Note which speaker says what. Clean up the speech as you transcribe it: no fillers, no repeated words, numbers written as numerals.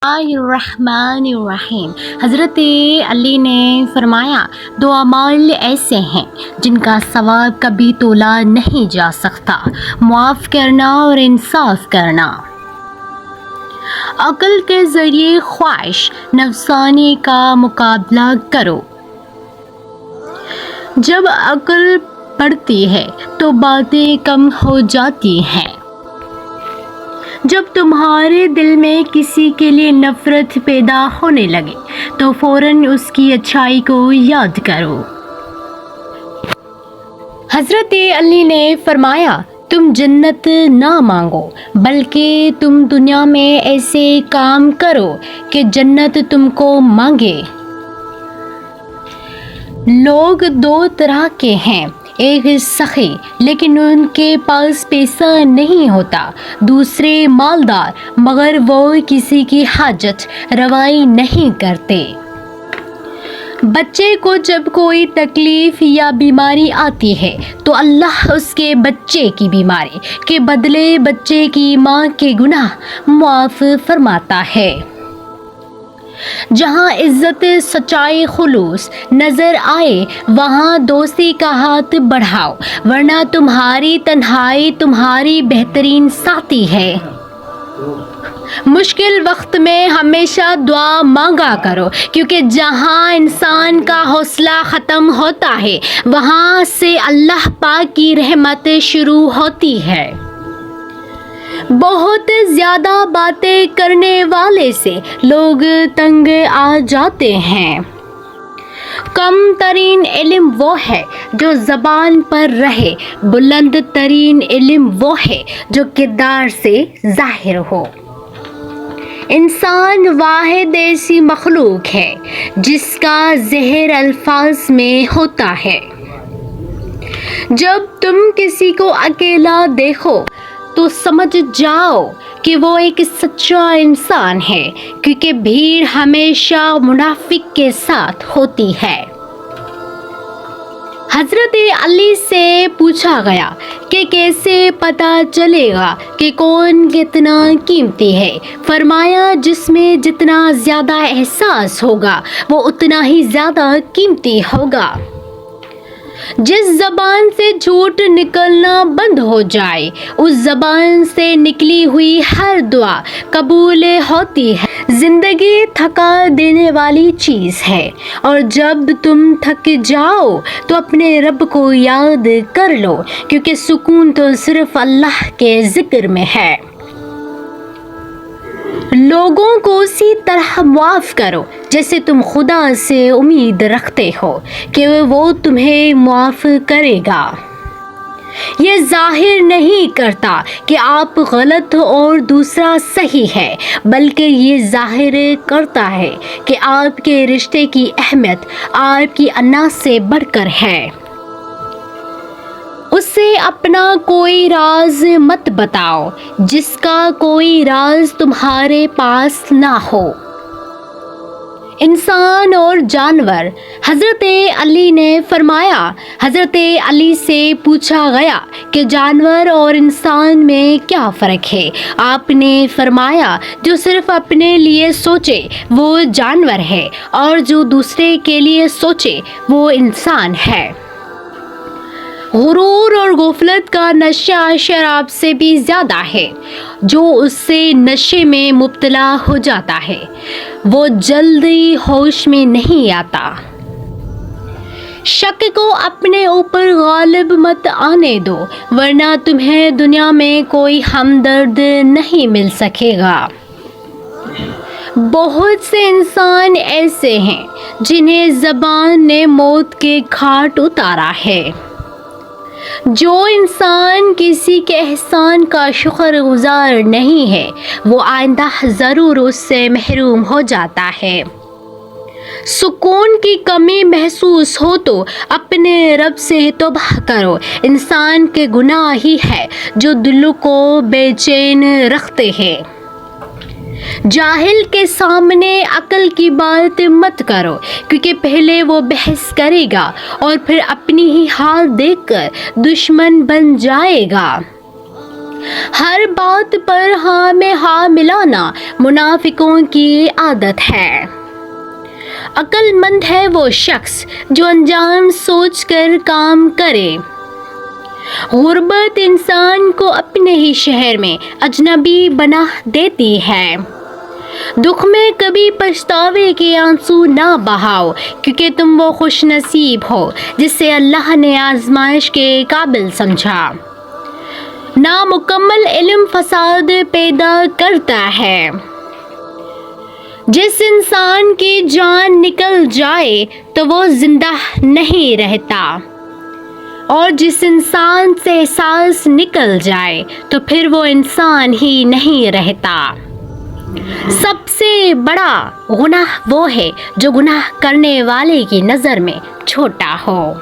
Speaker 1: الرحمن الرحیم۔ حضرت علی نے فرمایا، دو اعمال ایسے ہیں جن کا ثواب کبھی تولا نہیں جا سکتا، معاف کرنا اور انصاف کرنا۔ عقل کے ذریعے خواہش نفسانی کا مقابلہ کرو۔ جب عقل بڑھتی ہے تو باتیں کم ہو جاتی ہیں۔ جب تمہارے دل میں کسی کے لیے نفرت پیدا ہونے لگے تو فوراً اس کی اچھائی کو یاد کرو۔ حضرت علی نے فرمایا، تم جنت نہ مانگو بلکہ تم دنیا میں ایسے کام کرو کہ جنت تم کو مانگے۔ لوگ دو طرح کے ہیں، ایک سخی لیکن ان کے پاس پیسہ نہیں ہوتا، دوسرے مالدار مگر وہ کسی کی حاجت روائی نہیں کرتے۔ بچے کو جب کوئی تکلیف یا بیماری آتی ہے تو اللہ اس کے بچے کی بیماری کے بدلے بچے کی ماں کے گناہ معاف فرماتا ہے۔ جہاں عزت، سچائی، خلوص نظر آئے وہاں دوستی کا ہاتھ بڑھاؤ، ورنہ تمہاری تنہائی تمہاری بہترین ساتھی ہے۔ مشکل وقت میں ہمیشہ دعا مانگا کرو، کیونکہ جہاں انسان کا حوصلہ ختم ہوتا ہے وہاں سے اللہ پاک کی رحمت شروع ہوتی ہے۔ بہت زیادہ باتیں کرنے والے سے لوگ تنگ آ جاتے ہیں۔ کم ترین علم وہ ہے جو زبان پر رہے، بلند ترین علم وہ ہے جو کردار سے ظاہر ہو۔ انسان واحد ایسی مخلوق ہے جس کا زہر الفاظ میں ہوتا ہے۔ جب تم کسی کو اکیلا دیکھو تو سمجھ جاؤ کہ وہ ایک سچا انسان ہے، کیونکہ بھیڑ ہمیشہ منافق کے ساتھ ہوتی ہے۔ حضرت علی سے پوچھا گیا کہ کیسے پتہ چلے گا کہ کون کتنا قیمتی ہے؟ فرمایا، جس میں جتنا زیادہ احساس ہوگا وہ اتنا ہی زیادہ قیمتی ہوگا۔ جس زبان سے جھوٹ نکلنا بند ہو جائے اس زبان سے نکلی ہوئی ہر دعا قبول ہوتی ہے۔ زندگی تھکا دینے والی چیز ہے، اور جب تم تھک جاؤ تو اپنے رب کو یاد کر لو، کیونکہ سکون تو صرف اللہ کے ذکر میں ہے۔ لوگوں کو اسی طرح معاف کرو جیسے تم خدا سے امید رکھتے ہو کہ وہ تمہیں معاف کرے گا۔ یہ ظاہر نہیں کرتا کہ آپ غلط اور دوسرا صحیح ہے، بلکہ یہ ظاہر کرتا ہے کہ آپ کے رشتے کی اہمیت آپ کی انا سے بڑھ کر ہے۔ اسے اپنا کوئی راز مت بتاؤ جس کا کوئی راز تمہارے پاس نہ ہو۔ انسان اور جانور۔ حضرت علی نے فرمایا، حضرت علی سے پوچھا گیا کہ جانور اور انسان میں کیا فرق ہے؟ آپ نے فرمایا، جو صرف اپنے لیے سوچے وہ جانور ہے، اور جو دوسرے کے لیے سوچے وہ انسان ہے۔ غرور اور غفلت کا نشہ شراب سے بھی زیادہ ہے۔ جو اس سے نشے میں مبتلا ہو جاتا ہے وہ جلدی ہوش میں نہیں آتا۔ شک کو اپنے اوپر غالب مت آنے دو، ورنہ تمہیں دنیا میں کوئی ہمدرد نہیں مل سکے گا۔ بہت سے انسان ایسے ہیں جنہیں زبان نے موت کے گھاٹ اتارا ہے۔ جو انسان کسی کے احسان کا شکر گزار نہیں ہے وہ آئندہ ضرور اس سے محروم ہو جاتا ہے۔ سکون کی کمی محسوس ہو تو اپنے رب سے توبہ کرو۔ انسان کے گناہ ہی ہے جو دل کو بے چین رکھتے ہیں۔ جاہل کے سامنے عقل کی بات مت کرو، کیونکہ پہلے وہ بحث کرے گا اور پھر اپنی ہی حال دیکھ کر دشمن بن جائے گا۔ ہر بات پر ہاں میں ہاں ملانا منافقوں کی عادت ہے۔ عقل مند ہے وہ شخص جو انجام سوچ کر کام کرے۔ غربت انسان کو اپنے ہی شہر میں اجنبی بنا دیتی ہے۔ دکھ میں کبھی پچھتاوے کے آنسو نہ بہاؤ، کیونکہ تم وہ خوش نصیب ہو جسے اللہ نے آزمائش کے قابل سمجھا۔ نامکمل علم فساد پیدا کرتا ہے۔ جس انسان کی جان نکل جائے تو وہ زندہ نہیں رہتا، اور جس انسان سے احساس نکل جائے تو پھر وہ انسان ہی نہیں رہتا۔ سب سے بڑا گناہ وہ ہے جو گناہ کرنے والے کی نظر میں چھوٹا ہو۔